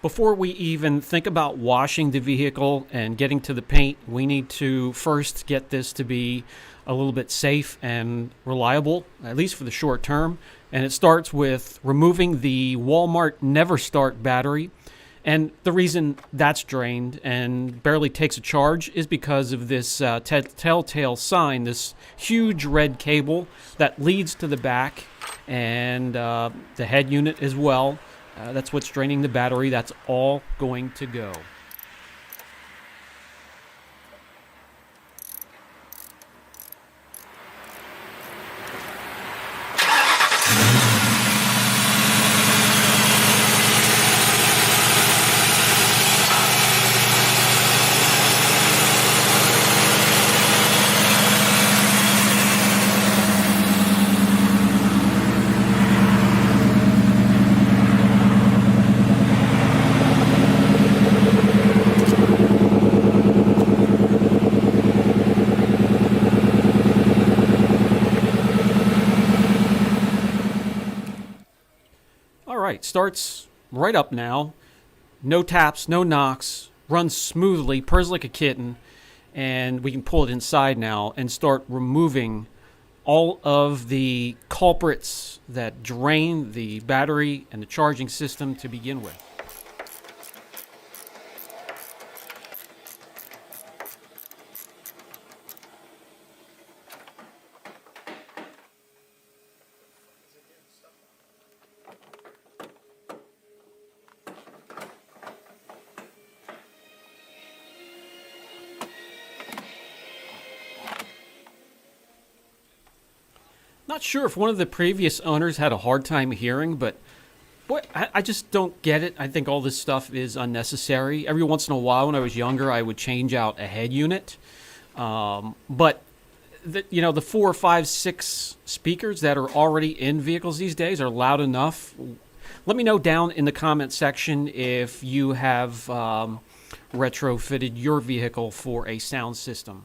Before we even think about washing the vehicle and getting to the paint, we need to first get this to be a little bit safe and reliable, at least for the short term. And it starts with removing the Walmart Never Start battery. And the reason that's drained and barely takes a charge is because of this telltale sign, this huge red cable that leads to the back and the head unit as well. That's what's draining the battery. That's all going to go. Alright, starts right up now. No taps, no knocks, runs smoothly, purrs like a kitten, and we can pull it inside now and start removing all of the culprits that drain the battery and the charging system to begin with. Not sure if one of the previous owners had a hard time hearing, but boy, I just don't get it. I think all this stuff is unnecessary. Every once in a while when I was younger, I would change out a head unit. But the 4, 5, 6 speakers that are already in vehicles these days are loud enough. Let me know down in the comment section if you have retrofitted your vehicle for a sound system.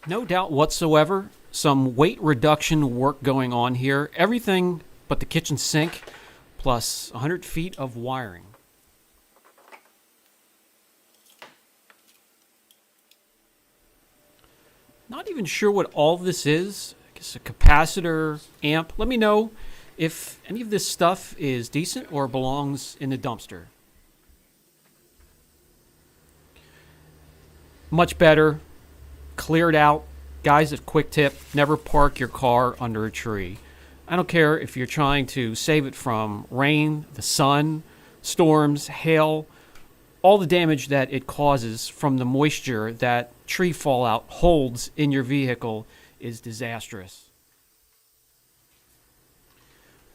No doubt whatsoever, some weight reduction work going on here. Everything but the kitchen sink, plus 100 feet of wiring. Not even sure what all this is. I guess a capacitor, amp. Let me know if any of this stuff is decent or belongs in the dumpster. Much better. Cleared out. Guys, a quick tip, never park your car under a tree. I don't care if you're trying to save it from rain, the sun, storms, hail, all the damage that it causes from the moisture that tree fallout holds in your vehicle is disastrous.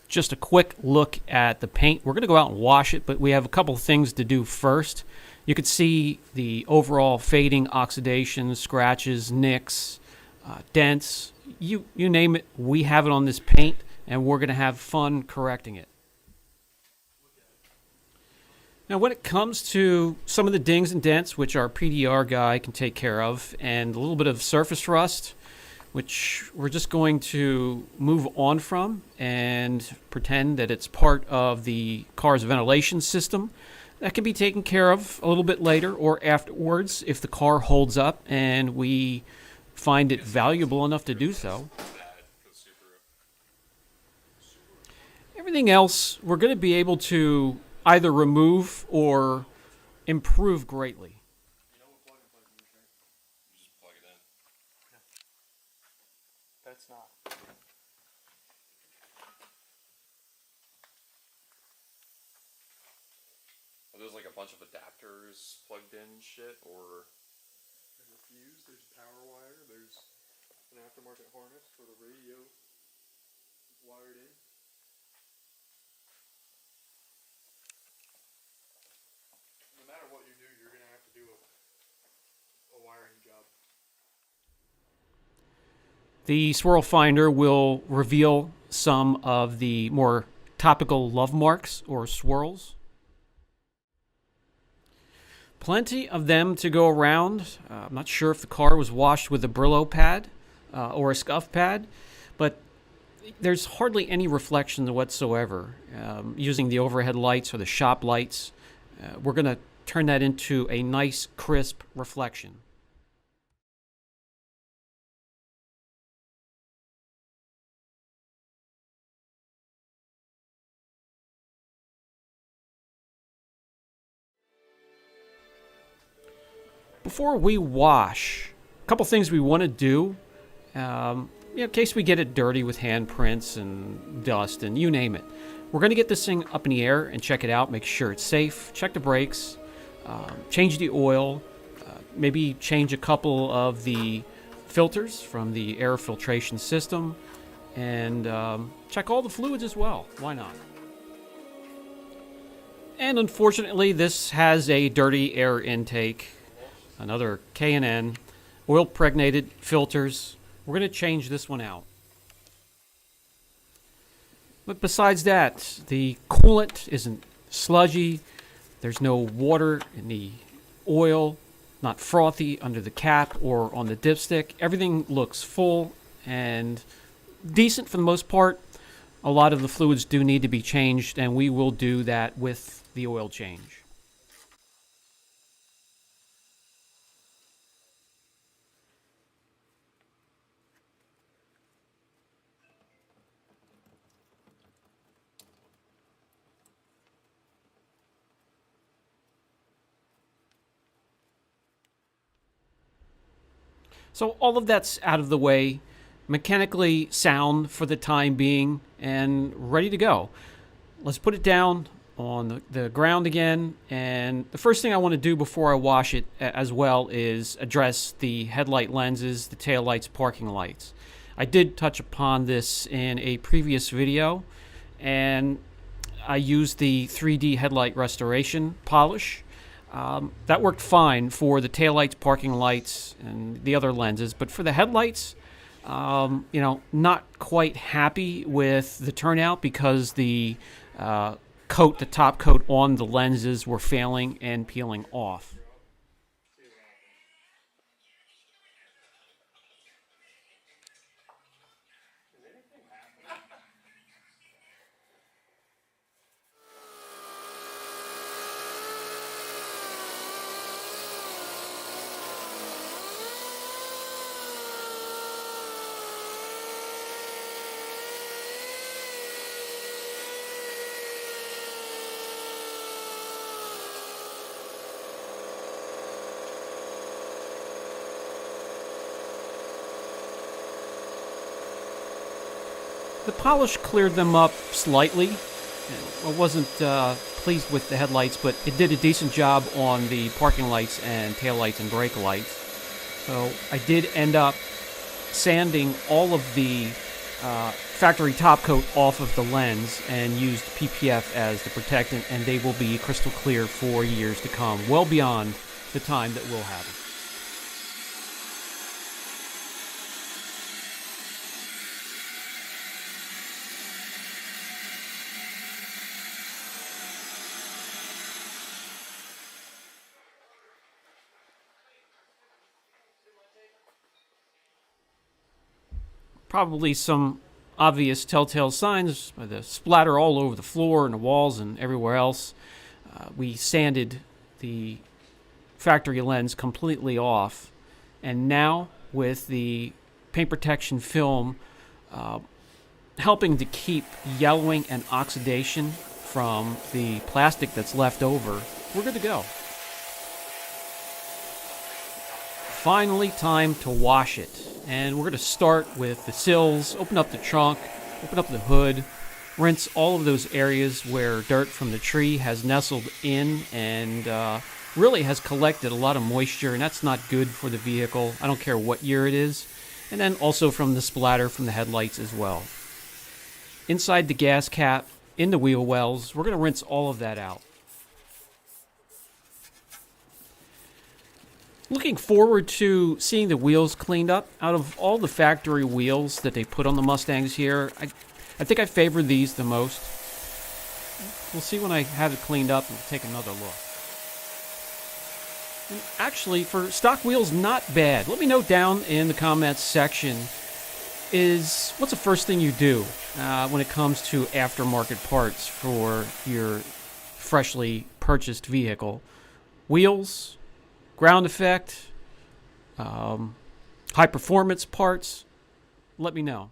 Just a quick look at the paint. We're going to go out and wash it, but we have a couple of things to do first. You could see the overall fading, oxidation, scratches, nicks, dents, you name it, we have it on this paint, and we're going to have fun correcting it. Now, when it comes to some of the dings and dents, which our PDR guy can take care of, and a little bit of surface rust, which we're just going to move on from and pretend that it's part of the car's ventilation system. That can be taken care of a little bit later or afterwards if the car holds up and we find it valuable enough to do so. Everything else we're going to be able to either remove or improve greatly. That's not. There's like a bunch of adapters plugged in shit, or There's a fuse, there's a power wire, there's an aftermarket harness for the radio wired in. No matter what you do, you're going to have to do a wiring job. The swirl finder will reveal some of the more topical love marks or swirls. Plenty of them to go around. I'm not sure if the car was washed with a Brillo pad or a scuff pad, but there's hardly any reflection whatsoever. Using the overhead lights or the shop lights, we're going to turn that into a nice, crisp reflection. Before we wash, a couple things we want to do, in case we get it dirty with handprints and dust and you name it. We're going to get this thing up in the air and check it out, make sure it's safe, check the brakes, change the oil, maybe change a couple of the filters from the air filtration system, and check all the fluids as well. Why not? And unfortunately, this has a dirty air intake. Another K&N, oil-pregnated filters. We're going to change this one out. But besides that, the coolant isn't sludgy. There's no water in the oil, not frothy under the cap or on the dipstick. Everything looks full and decent for the most part. A lot of the fluids do need to be changed, and we will do that with the oil change. So all of that's out of the way, mechanically sound for the time being, and ready to go. Let's put it down on the ground again, and the first thing I want to do before I wash it as well is address the headlight lenses, the tail lights, parking lights. I did touch upon this in a previous video, and I used the 3D headlight restoration polish. That worked fine for the taillights, parking lights, and the other lenses. But for the headlights, not quite happy with the turnout because the top coat on the lenses were failing and peeling off. The polish cleared them up slightly. I wasn't pleased with the headlights, but it did a decent job on the parking lights and tail lights and brake lights. So I did end up sanding all of the factory top coat off of the lens and used PPF as the protectant, and they will be crystal clear for years to come, well beyond the time that we'll have it. Probably some obvious telltale signs by the splatter all over the floor and the walls and everywhere else. We sanded the factory lens completely off, and now with the paint protection film helping to keep yellowing and oxidation from the plastic that's left over, we're good to go. Finally, time to wash it. And we're going to start with the sills, open up the trunk, open up the hood, rinse all of those areas where dirt from the tree has nestled in and really has collected a lot of moisture, and that's not good for the vehicle. I don't care what year it is. And then also from the splatter from the headlights as well. Inside the gas cap, in the wheel wells, we're going to rinse all of that out. Looking forward to seeing the wheels cleaned up. Out of all the factory wheels that they put on the Mustangs here, I think I favor these the most. We'll see when I have it cleaned up and take another look. And actually, for stock wheels, not bad. Let me know down in the comments section is what's the first thing you do when it comes to aftermarket parts for your freshly purchased vehicle? Wheels, ground effect, high performance parts? Let me know.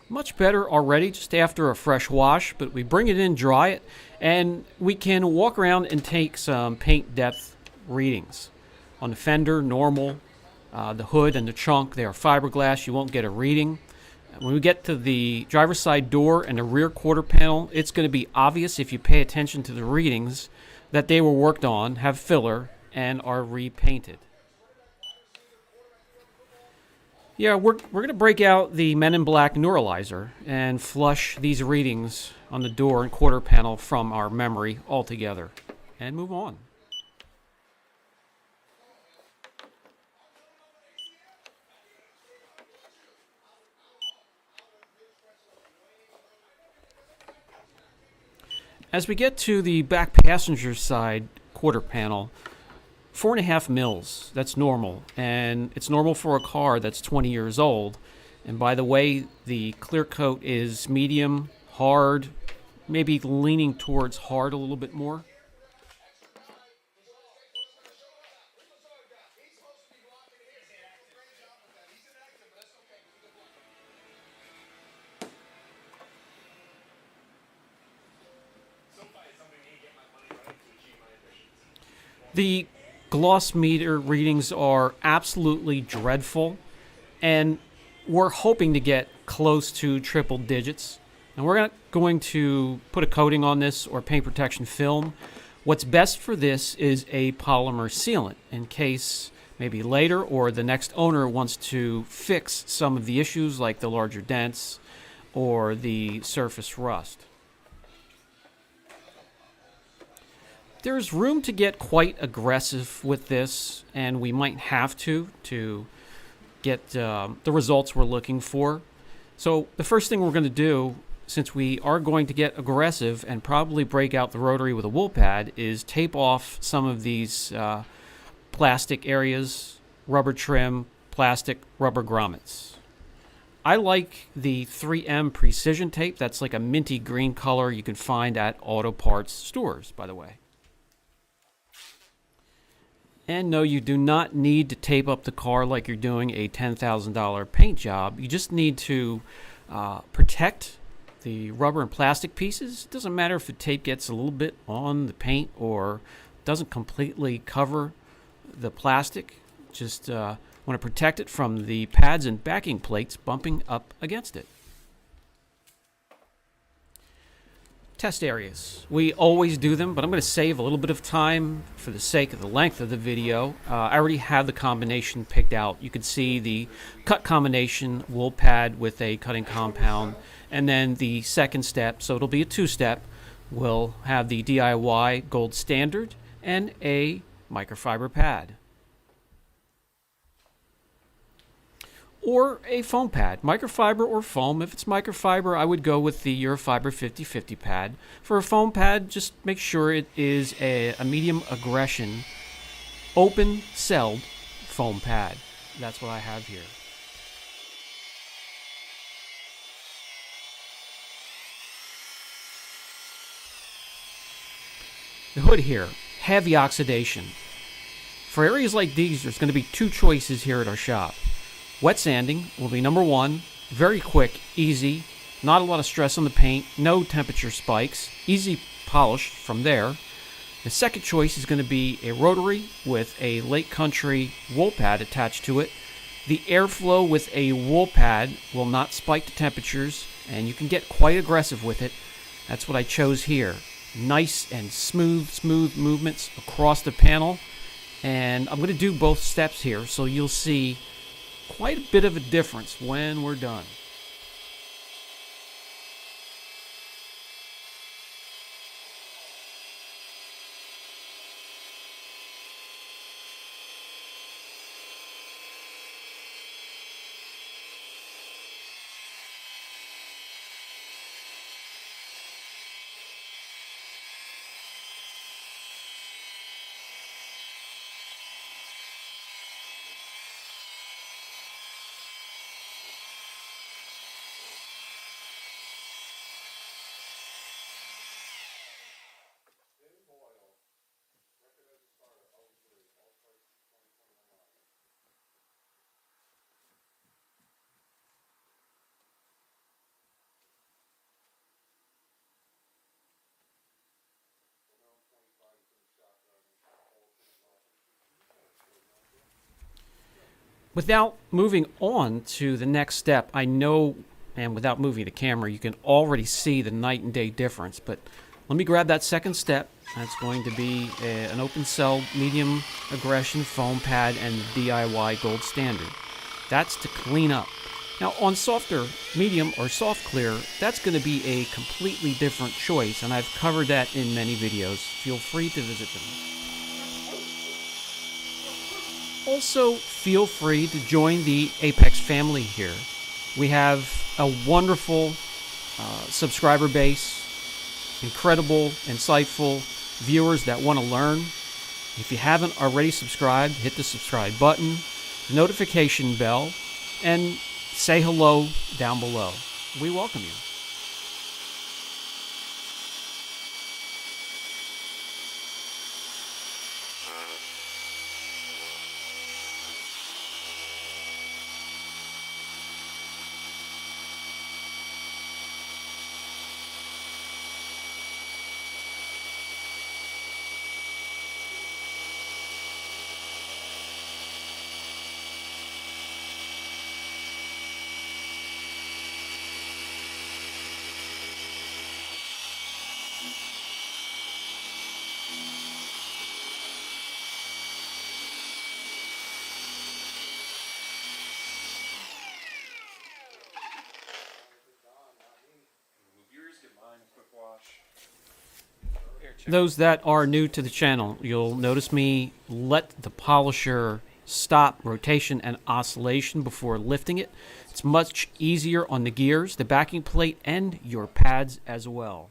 Much better already just after a fresh wash, but we bring it in, dry it, and we can walk around and take some paint depth readings. On the fender, normal. The hood and the trunk, they are fiberglass. You won't get a reading. When we get to the driver's side door and the rear quarter panel, it's going to be obvious if you pay attention to the readings that they were worked on, have filler, and are repainted. Yeah, we're going to break out the Men in Black neuralizer and flush these readings on the door and quarter panel from our memory altogether and move on. As we get to the back passenger side quarter panel, 4.5 mils, that's normal, and it's normal for a car that's 20 years old. And by the way, the clear coat is medium, hard, maybe leaning towards hard a little bit more. The gloss meter readings are absolutely dreadful, and we're hoping to get close to triple digits. And we're not going to put a coating on this or paint protection film. What's best for this is a polymer sealant in case maybe later or the next owner wants to fix some of the issues like the larger dents or the surface rust. There's room to get quite aggressive with this, and we might have to get the results we're looking for. So the first thing we're going to do, since we are going to get aggressive and probably break out the rotary with a wool pad, is tape off some of these plastic areas, rubber trim, plastic, rubber grommets. I like the 3M precision tape. That's like a minty green color you can find at auto parts stores, by the way. And no, you do not need to tape up the car like you're doing a $10,000 paint job. You just need to protect the rubber and plastic pieces. It doesn't matter if the tape gets a little bit on the paint or doesn't completely cover the plastic. Just want to protect it from the pads and backing plates bumping up against it. Test areas. We always do them, but I'm going to save a little bit of time for the sake of the length of the video. I already have the combination picked out. You can see the cut combination wool pad with a cutting compound, and then the second step, so it'll be a two-step, we'll have the DIY gold standard and a microfiber pad. Or a foam pad, microfiber or foam. If it's microfiber, I would go with the Eurofiber 50/50 pad. For a foam pad, just make sure it is a medium aggression, open-celled foam pad. That's what I have here. The hood here, heavy oxidation. For areas like these, there's going to be two choices here at our shop. Wet sanding will be number one, very quick, easy, not a lot of stress on the paint, no temperature spikes, easy polish from there. The second choice is going to be a rotary with a Lake Country wool pad attached to it. The airflow with a wool pad will not spike the temperatures, and you can get quite aggressive with it. That's what I chose here. nice and smooth movements across the panel. And I'm going to do both steps here, so you'll see quite a bit of a difference when we're done. Without moving on to the next step, I know, and without moving the camera, you can already see the night and day difference. But let me grab that second step. That's going to be an open cell medium aggression foam pad and the DIY gold standard. That's to clean up. Now on softer, medium, or soft clear, that's going to be a completely different choice, and I've covered that in many videos. Feel free to visit them. Also, feel free to join the Apex family here. We have a wonderful subscriber base, incredible, insightful viewers that want to learn. If you haven't already subscribed, hit the subscribe button, notification bell, and say hello down below. We welcome you. Those that are new to the channel, you'll notice me let the polisher stop rotation and oscillation before lifting it. It's much easier on the gears, the backing plate, and your pads as well.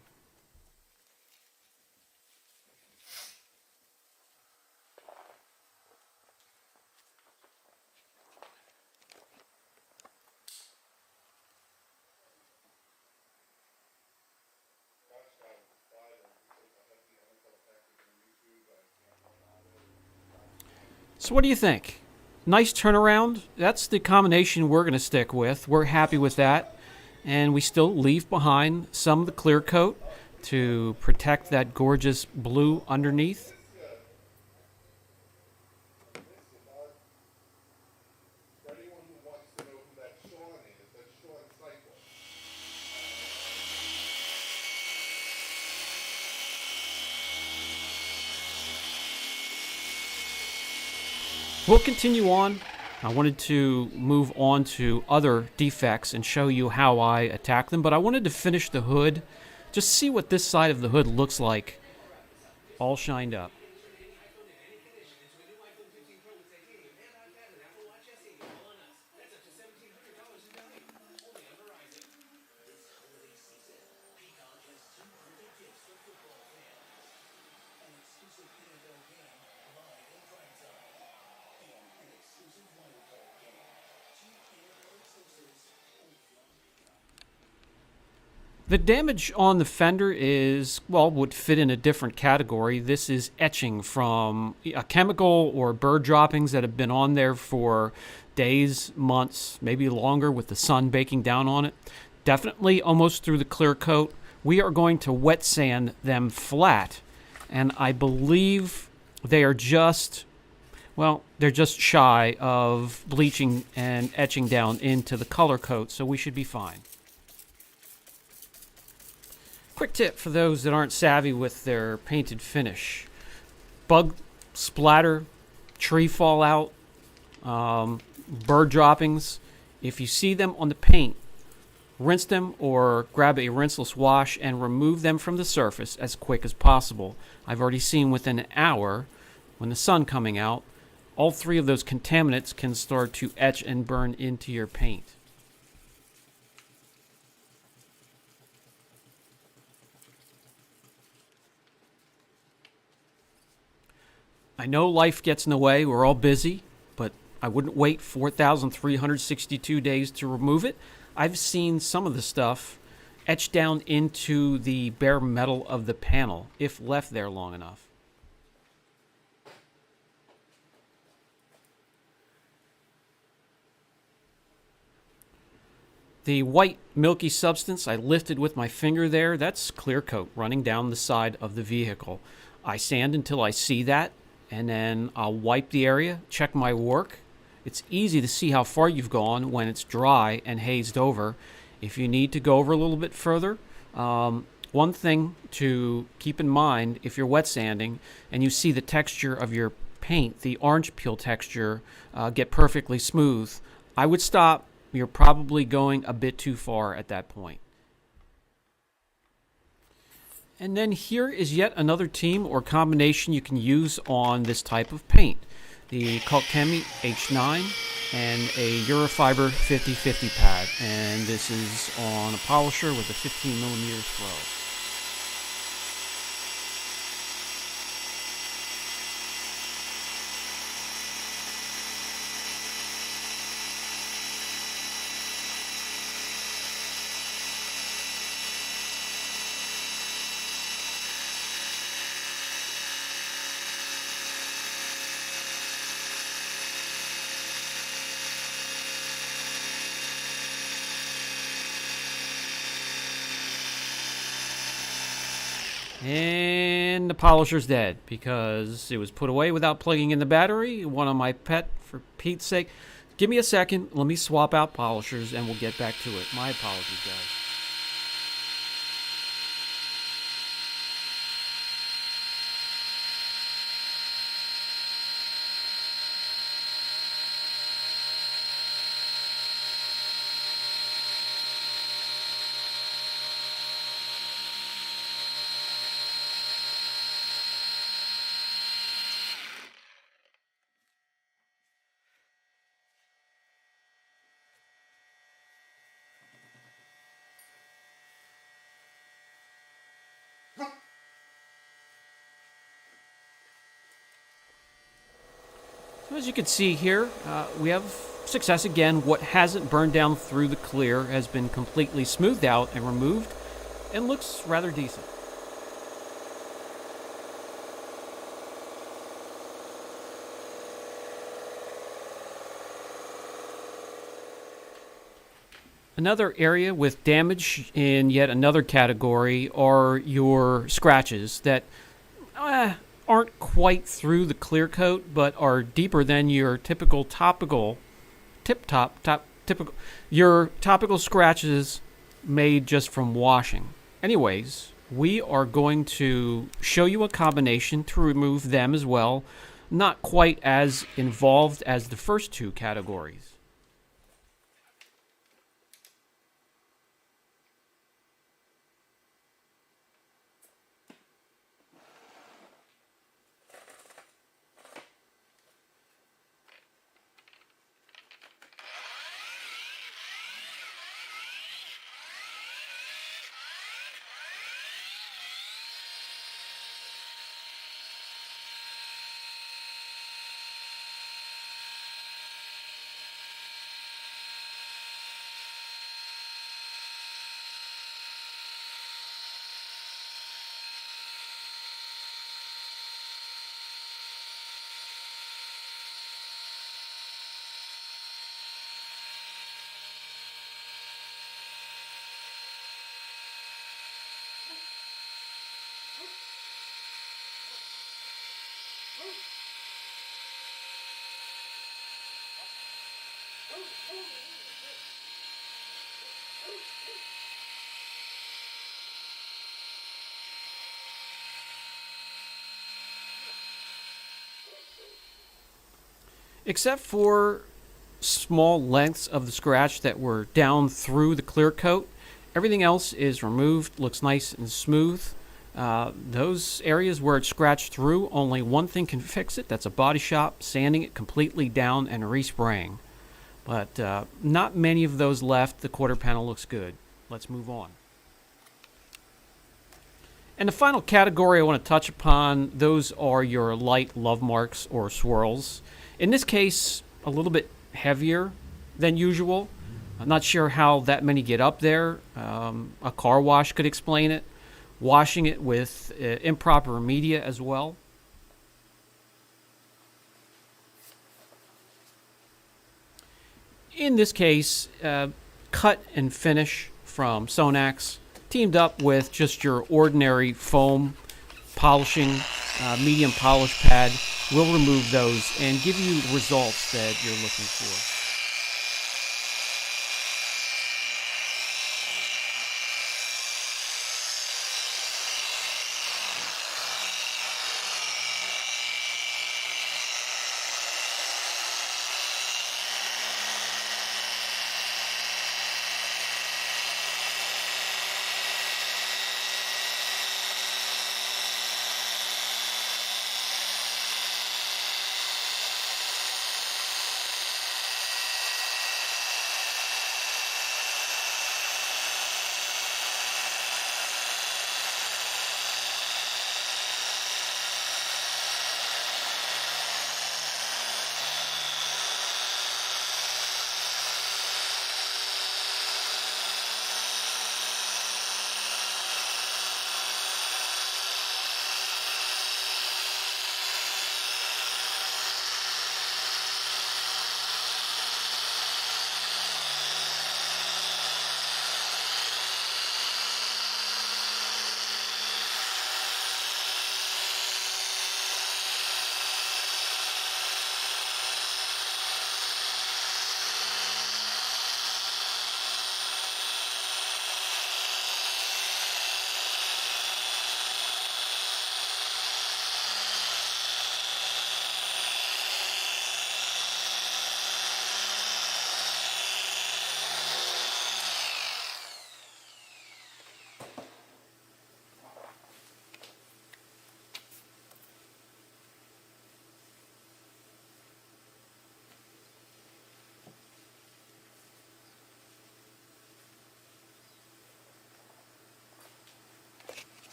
So what do you think? Nice turnaround. That's the combination we're going to stick with. We're happy with that. And we still leave behind some of the clear coat to protect that gorgeous blue underneath. We'll continue on. I wanted to move on to other defects and show you how I attack them, but I wanted to finish the hood, just see what this side of the hood looks like, all shined up. The damage on the fender is, well, would fit in a different category. This is etching from a chemical or bird droppings that have been on there for days, months, maybe longer with the sun baking down on it. Definitely almost through the clear coat. We are going to wet sand them flat, and I believe they are just, well, they're just shy of bleaching and etching down into the color coat, so we should be fine. Quick tip for those that aren't savvy with their painted finish. Bug splatter, tree fallout, bird droppings. If you see them on the paint, rinse them or grab a rinseless wash and remove them from the surface as quick as possible. I've already seen within an hour, when the sun coming out, all three of those contaminants can start to etch and burn into your paint. I know life gets in the way, we're all busy, but I wouldn't wait 4,362 days to remove it. I've seen some of the stuff etched down into the bare metal of the panel, if left there long enough. The white milky substance I lifted with my finger there, that's clear coat running down the side of the vehicle. I sand until I see that, and then I'll wipe the area, check my work. It's easy to see how far you've gone when it's dry and hazed over. If you need to go over a little bit further, one thing to keep in mind if you're wet sanding and you see the texture of your paint, the orange peel texture, get perfectly smooth, I would stop. You're probably going a bit too far at that point. And then here is yet another team or combination you can use on this type of paint. The Kalkemi H9 and a Eurofiber 50/50 pad. And this is on a polisher with a 15mm throw. And the polisher's dead because it was put away without plugging in the battery. One on my pet, for Pete's sake. Give me a second. Let me swap out polishers and we'll get back to it. My apologies, guys. So as you can see here, we have success again. What hasn't burned down through the clear has been completely smoothed out and removed and looks rather decent. Another area with damage in yet another category are your scratches that aren't quite through the clear coat, but are deeper than your typical topical your topical scratches made just from washing. Anyways, we are going to show you a combination to remove them as well. Not quite as involved as the first two categories. Except for small lengths of the scratch that were down through the clear coat, everything else is removed, looks nice and smooth. Those areas where it's scratched through, only one thing can fix it. That's a body shop sanding it completely down and respraying. But not many of those left. The quarter panel looks good. Let's move on. And the final category I want to touch upon, those are your light love marks or swirls. In this case, a little bit heavier than usual. I'm not sure how that many get up there. A car wash could explain it. Washing it with improper media as well. In this case, cut and finish from Sonax teamed up with just your ordinary foam polishing medium polish pad will remove those and give you the results that you're looking for.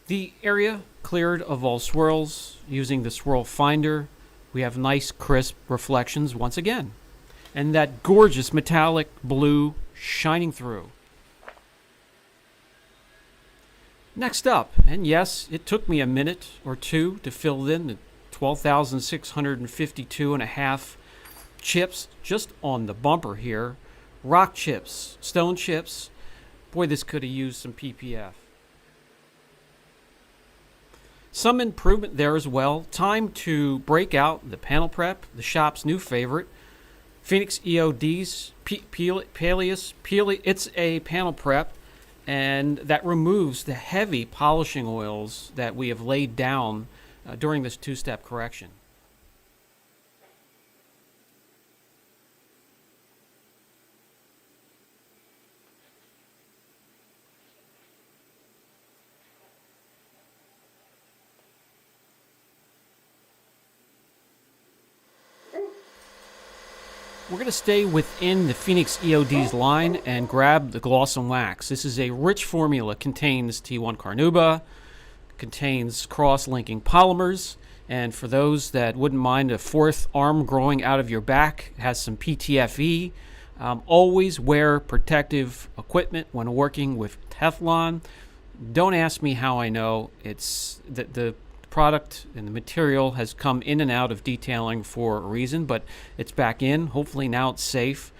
The area cleared of all swirls using the swirl finder. We have nice crisp reflections once again. And that gorgeous metallic blue shining through. Next up, and yes, it took me a minute or two to fill in the 12,652 and a half chips just on the bumper here. Rock chips, stone chips. Boy, this could have used some PPF. Some improvement there as well. Time to break out the panel prep, the shop's new favorite. Phoenix EOD's Peleus. It's a panel prep, and that removes the heavy polishing oils that we have laid down during this two-step correction. We're going to stay within the Phoenix EOD's line and grab the Gloss and Wax. This is a rich formula, contains T1 carnauba, contains cross-linking polymers, and for those that wouldn't mind a fourth arm growing out of your back, it has some PTFE. Always wear protective equipment when working with Teflon. Don't ask me how I know. It's the product and the material has come in and out of detailing for a reason, but it's back in. Hopefully now it's safe.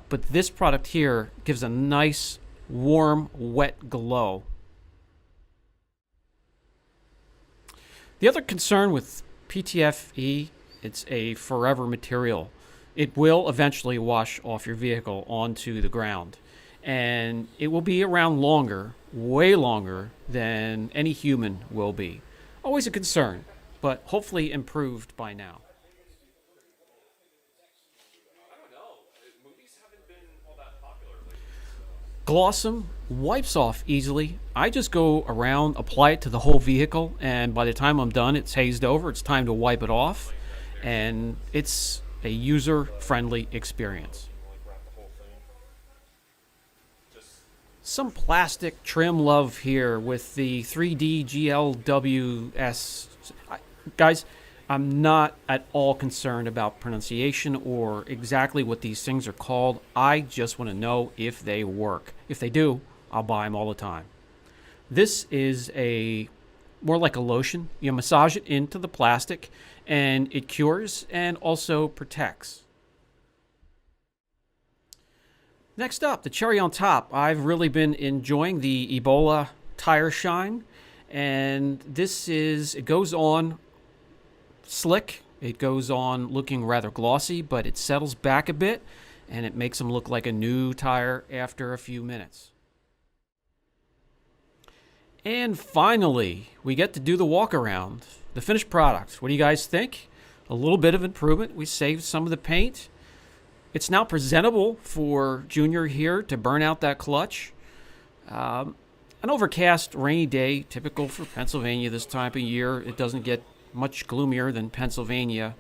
But this product here gives a nice, warm, wet glow. The other concern with PTFE, it's a forever material. It will eventually wash off your vehicle onto the ground. And it will be around longer, way longer than any human will be. Always a concern. but hopefully improved by now. I don't know. Movies haven't been all that popular lately. Glossum wipes off easily. I just go around, apply it to the whole vehicle, and by the time I'm done, it's hazed over. It's time to wipe it off, and it's a user-friendly experience. Like wrap the whole thing. Just Some plastic trim love here with the 3D GLWS. Guys, I'm not at all concerned about pronunciation or exactly what these things are called. I just want to know if they work. If they do, I'll buy them all the time. This is more like a lotion. You massage it into the plastic and it cures and also protects. Next up, the cherry on top. I've really been enjoying the Ebola tire shine, and it goes on slick. It goes on looking rather glossy, but it settles back a bit, and it makes them look like a new tire after a few minutes. And finally, we get to do the walk around. The finished product. What do you guys think? A little bit of improvement. We saved some of the paint. It's now presentable for Junior here to burn out that clutch. An overcast, rainy day, typical for Pennsylvania this time of year. It doesn't get much gloomier than Pennsylvania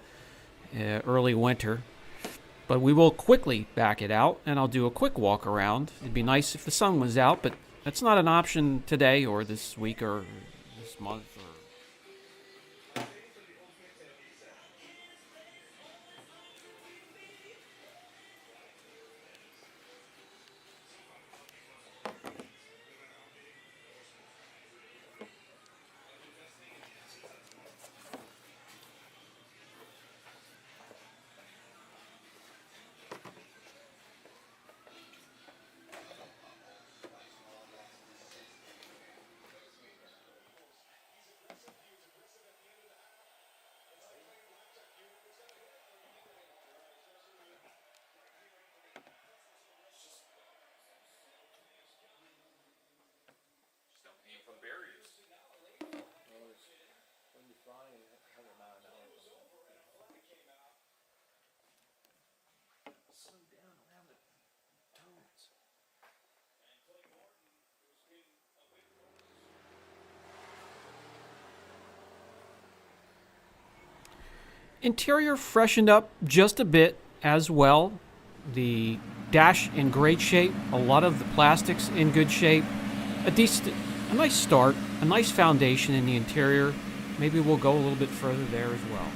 early winter. But we will quickly back it out, and I'll do a quick walk around. It'd be nice if the sun was out, but that's not an option today or this week or this month. just don't aim for the barriers. When you fly and have a mile an hour. Slow down around the tones. Interior freshened up just a bit as well. The dash in great shape, a lot of the plastics in good shape. A nice start, a nice foundation in the interior. Maybe we'll go a little bit further there as well.